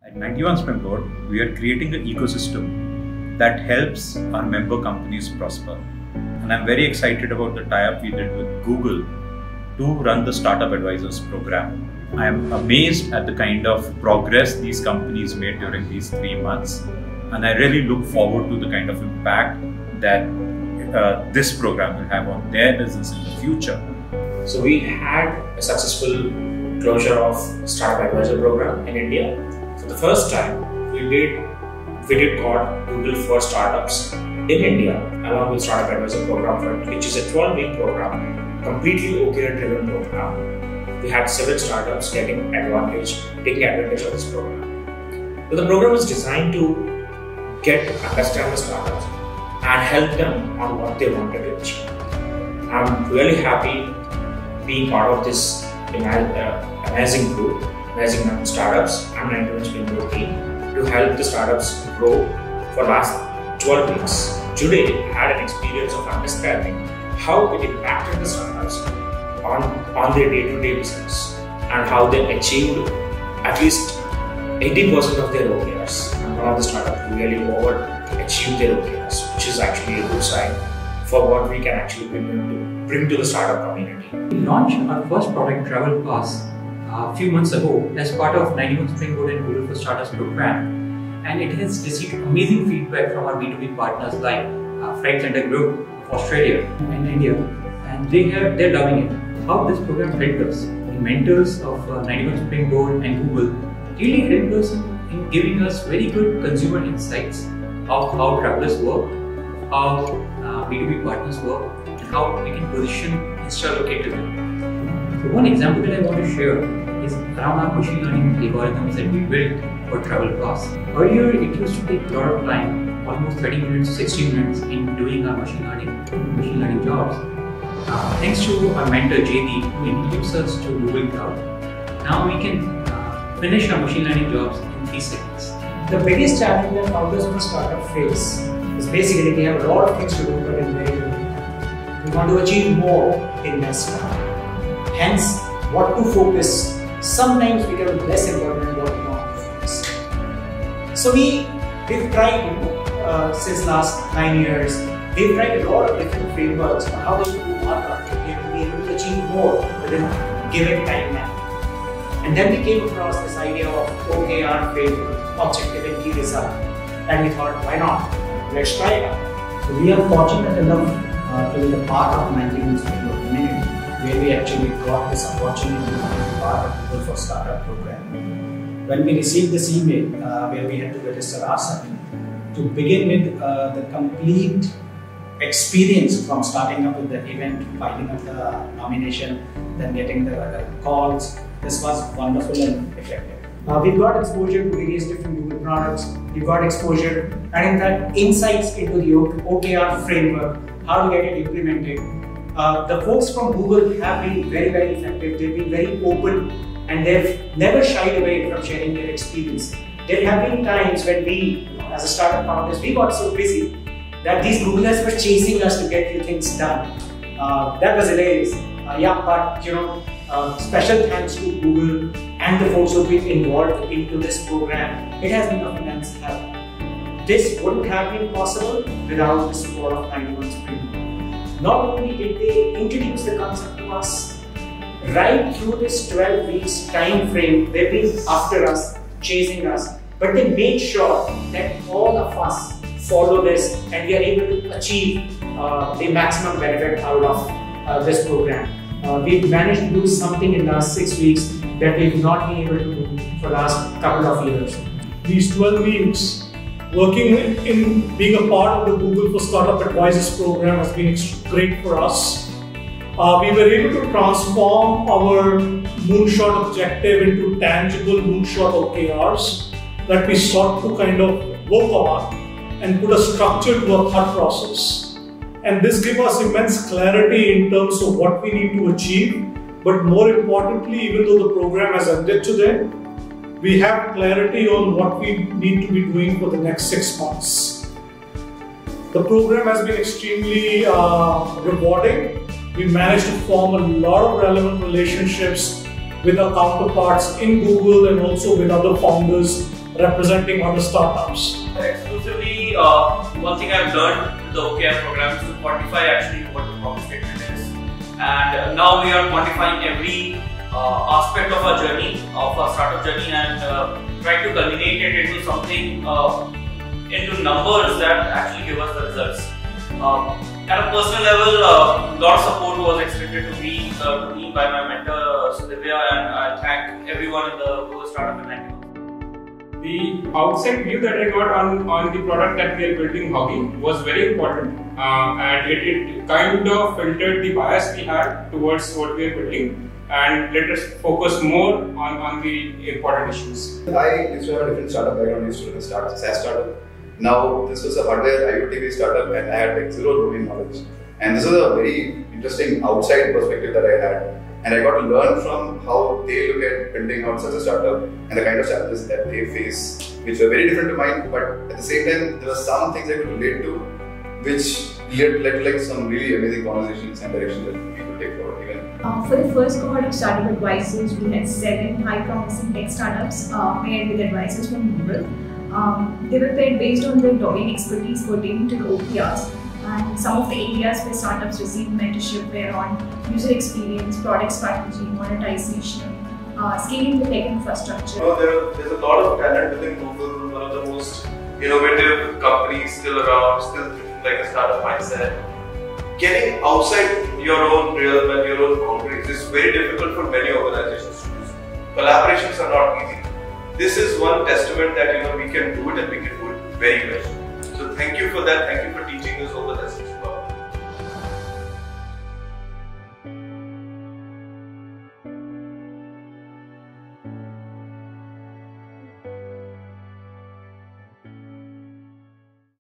At 91 Springboard, we are creating an ecosystem that helps our member companies prosper. And I'm very excited about the tie-up we did with Google to run the Startup Advisors program. I am amazed at the kind of progress these companies made during these 3 months. And I really look forward to the kind of impact that this program will have on their business in the future. So we had a successful closure of Startup Advisor program in India. For the first time, we did got Google for Startups in India along with Startup Advisor program, which is a 12-week program, completely OKR-driven program. We had 7 startups taking advantage of this program. So the program was designed to understand the startups and help them on what they wanted to achieve. I'm really happy being part of this amazing group, amazing startups and 91 Springboard team to help the startups grow for last 12 weeks. Today, I had an experience of understanding how it impacted the startups on their day-to-day business and how they achieved at least 80% of their OKRs. And one of the startups really overachieved their OKRs, which is actually a good sign for what we can actually bring to the startup community. We launched our first product, Travel Pass, a few months ago as part of 91 Springboard and Google for Startups program, and it has received amazing feedback from our B2B partners like Freight Center Group of Australia and India, and they're loving it. How this program helped us, the mentors of 91 Springboard and Google really helped us in giving us very good consumer insights of how travelers work, how B2B partners work, and how we can position Instalocator. So one example that I want to share is around our machine learning algorithms that we built for Travel Pass. Earlier, it used to take a lot of time, almost 30 minutes, 60 minutes in doing our machine learning jobs. Thanks to our mentor JD, who introduced us to Google Cloud, now we can finish our machine learning jobs in 3 seconds. The biggest challenge that founders of a startup face is basically we have a lot of things to do, but in very little time. We want to achieve more in less time. Hence, what to focus sometimes becomes less important than what we want to focus. So we've tried, since last 9 years, we've tried a lot of different frameworks on how we should do our product to be able to achieve more within a given timeline. And then we came across this idea of OKR framework, objective and key result, and we thought, why not? Let's try it out. So we are fortunate enough to be the part of 91 Springboard community, where we actually got this opportunity to be part of Google for Startup program. When we received this email where we had to register ourselves, to begin with the complete experience from starting up with the event, filing up the nomination, then getting the calls, this was wonderful and effective. We've got exposure to various different Google products. We've got exposure and in fact insights into the OKR framework, how to get it implemented. The folks from Google have been very, very effective. They've been very open and they've never shied away from sharing their experience. There have been times when we, as a startup founders, we got so busy that these Googlers were chasing us to get few things done. That was hilarious. But special thanks to Google and the folks who've been involved into this program. It has been of immense help. This wouldn't have been possible without the support of 91 Springboard. Not only did they introduce the concept to us, right through this 12 weeks time frame, they've been after us, chasing us, but they made sure that all of us follow this and we are able to achieve the maximum benefit out of this program. We've managed to do something in the last 6 weeks that we've not been able to do for the last couple of years. These 12 weeks, working in being a part of the Google for Startup Advisors program has been great for us. We were able to transform our moonshot objective into tangible moonshot OKRs that we sought to kind of work on and put a structure to our thought process. And this gives us immense clarity in terms of what we need to achieve. But more importantly, even though the program has ended today, we have clarity on what we need to be doing for the next 6 months. The program has been extremely rewarding. We managed to form a lot of relevant relationships with our counterparts in Google and also with other founders representing other startups? Exclusively, one thing I've learned with the OKR program is to quantify actually what the problem statement is. And now we are quantifying every aspect of our journey, of our startup journey, and trying to culminate it into something, into numbers that actually give us the results. At a personal level, a lot of support was extended to me by my mentor Sudhivya, and I thank everyone in the Google Startup at 90 Months. The outside view that I got on the product that we are building, Hoggy, was very important, and it kind of filtered the bias we had towards what we are building and let us focus more on the important issues. I used to have a different startup background. I used to start a SaaS startup. Now this was a hardware IoT-based startup, and I had like zero domain knowledge. And this was a very interesting outside perspective that I had. And I got to learn from how they look at building out such a startup and the kind of challenges that they face, which were very different to mine. But at the same time, there were some things I could relate to, which led to like some really amazing conversations and directions that we could take forward even. For the first cohort of startup advisors, we had 7 high-promising tech startups paired with advisors from Google. They were paired based on their domain expertise pertaining to the OKRs, and some of the areas where startups received mentorship were on user experience, product strategy, monetization, scaling the tech infrastructure. There's a lot of talent within Google, one of the most innovative companies still around, still thinking like a startup mindset. Getting outside your own realm and your own boundaries is very difficult for many organizations to do. Collaborations are not easy. This is one testament that we can do it, and we can do it very well. So thank you for that. Thank you for teaching us all the lessons.